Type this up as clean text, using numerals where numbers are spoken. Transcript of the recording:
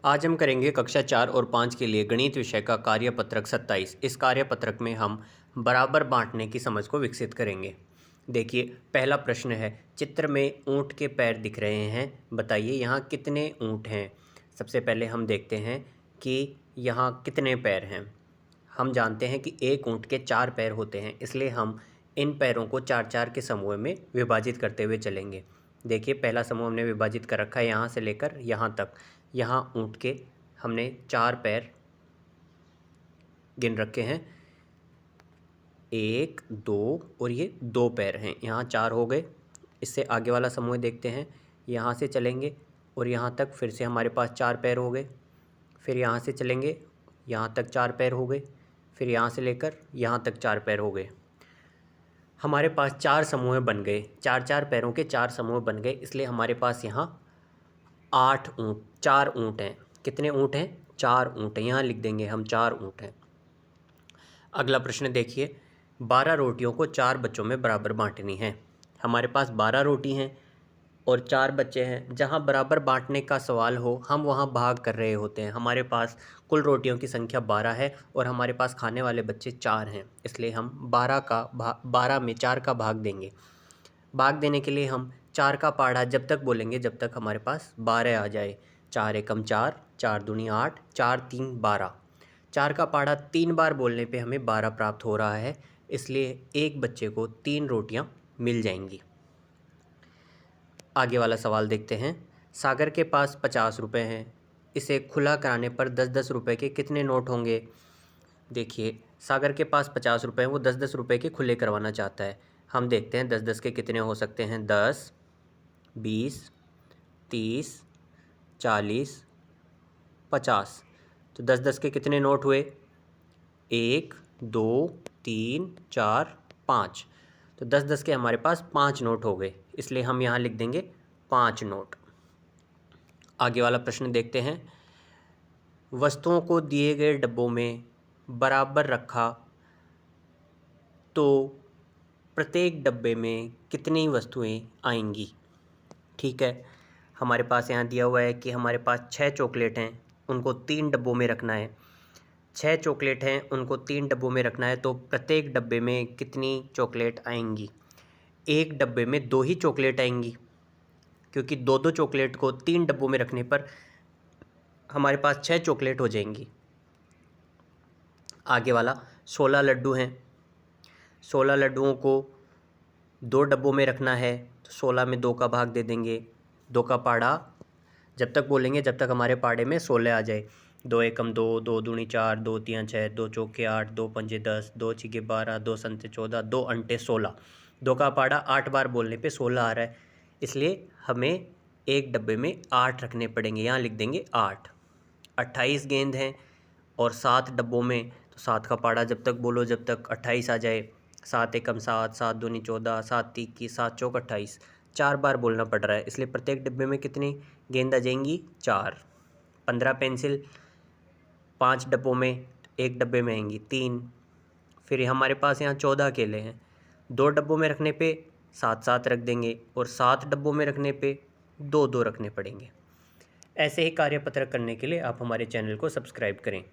आज हम करेंगे कक्षा 4 और 5 के लिए गणित विषय का कार्यपत्रक 27। इस कार्यपत्रक में हम बराबर बांटने की समझ को विकसित करेंगे। देखिए, पहला प्रश्न है, चित्र में ऊंट के पैर दिख रहे हैं, बताइए यहाँ कितने ऊंट हैं। सबसे पहले हम देखते हैं कि यहाँ कितने पैर हैं। हम जानते हैं कि एक ऊंट के 4 पैर होते हैं, इसलिए हम इन पैरों को 4-4 के समूह में विभाजित करते हुए चलेंगे। देखिए, पहला समूह हमने विभाजित कर रखा है यहाँ से लेकर यहाँ तक। यहाँ ऊंट के हमने 4 पैर गिन रखे हैं, 1 2 और ये 2 पैर हैं, यहाँ 4 हो गए। इससे आगे वाला समूह देखते हैं, यहाँ से चलेंगे और यहाँ तक फिर से हमारे पास 4 पैर हो गए। फिर यहाँ से चलेंगे, यहाँ तक 4 पैर हो गए। फिर यहाँ से लेकर यहाँ तक 4 पैर हो गए। हमारे पास 4 समूह बन गए, 4-4 पैरों के 4 समूह बन गए, इसलिए हमारे पास यहाँ 4 ऊँट हैं। कितने ऊँट हैं? 4 ऊँट हैं। यहाँ लिख देंगे हम 4 ऊँट हैं। अगला प्रश्न देखिए, 12 रोटियों को 4 बच्चों में बराबर बांटनी है। हमारे पास 12 रोटी हैं और 4 बच्चे हैं। जहाँ बराबर बांटने का सवाल हो, हम वहाँ भाग कर रहे होते हैं। हमारे पास कुल रोटियों की संख्या 12 है और हमारे पास खाने वाले बच्चे 4 हैं, इसलिए हम 12 में 4 का भाग देंगे। भाग देने के लिए हम 4 का पहाड़ा जब तक बोलेंगे जब तक हमारे पास 12 आ जाए। 4 एकम 4, 4 दूनी 8, 4 3 12। 4 का पहाड़ा 3 बार बोलने पे हमें 12 प्राप्त हो रहा है, इसलिए एक बच्चे को 3 रोटियां मिल जाएंगी। आगे वाला सवाल देखते हैं। सागर के पास 50 रुपये हैं, इसे खुला कराने पर 10-10 रुपये के कितने नोट होंगे। देखिए, सागर के पास 50 रुपये हैं, वो 10-10 रुपये के खुले करवाना चाहता है। हम देखते हैं 10-10 के कितने हो सकते हैं। 10, 20, 30, 40, 50। तो 10-10 के कितने नोट हुए? 1 2 3 4 5। तो 10-10 के हमारे पास 5 नोट हो गए, इसलिए हम यहाँ लिख देंगे 5 नोट। आगे वाला प्रश्न देखते हैं। वस्तुओं को दिए गए डब्बों में बराबर रखा तो प्रत्येक डब्बे में कितनी वस्तुएं आएंगी। ठीक है, हमारे पास यहाँ दिया हुआ है कि हमारे पास 6 चॉकलेट हैं, उनको 3 डब्बों में रखना है। 6 चॉकलेट हैं, उनको 3 डब्बों में रखना है, तो प्रत्येक डब्बे में कितनी चॉकलेट आएंगी। एक डब्बे में 2 ही चॉकलेट आएंगी, क्योंकि 2-2 चॉकलेट को 3 डब्बों में रखने पर हमारे पास 6 चॉकलेट हो जाएंगी। आगे वाला 16 लड्डू हैं, 16 लड्डुओं को 2 डब्बों में रखना है, तो 16 में 2 का भाग दे देंगे। 2 का पहाड़ा जब तक बोलेंगे जब तक हमारे पहाड़े में 16 आ जाए। 2 एकम 2, 2 दूनी 4, 2 तियां 6, 2 चौके 8, 2 पंजे 10, 2 छिके 12, 2 संते 14, 2 अंटे 16। 2 का पहाड़ा 8 बार बोलने पे 16 आ रहा है, इसलिए हमें एक डब्बे में 8 रखने पड़ेंगे। यहाँ लिख देंगे 8। 28 गेंद हैं और 7 डब्बों में, तो 7 का पहाड़ा जब तक बोलो जब तक 28 आ जाए। 7 एकम 7, 7 दूनी 14, 7 तीन की 7 चौक 28। 4 बार बोलना पड़ रहा है, इसलिए प्रत्येक डिब्बे में कितनी गेंद आ जाएंगी? 4। 15 पेंसिल 5 डब्बों में, एक डब्बे में आएंगी 3। फिर हमारे पास यहाँ 14 केले हैं, 2 डब्बों में रखने पे 7-7 रख देंगे और 7 डब्बों में रखने पे 2-2 रखने पड़ेंगे। ऐसे ही कार्यपत्र करने के लिए आप हमारे चैनल को सब्सक्राइब करें।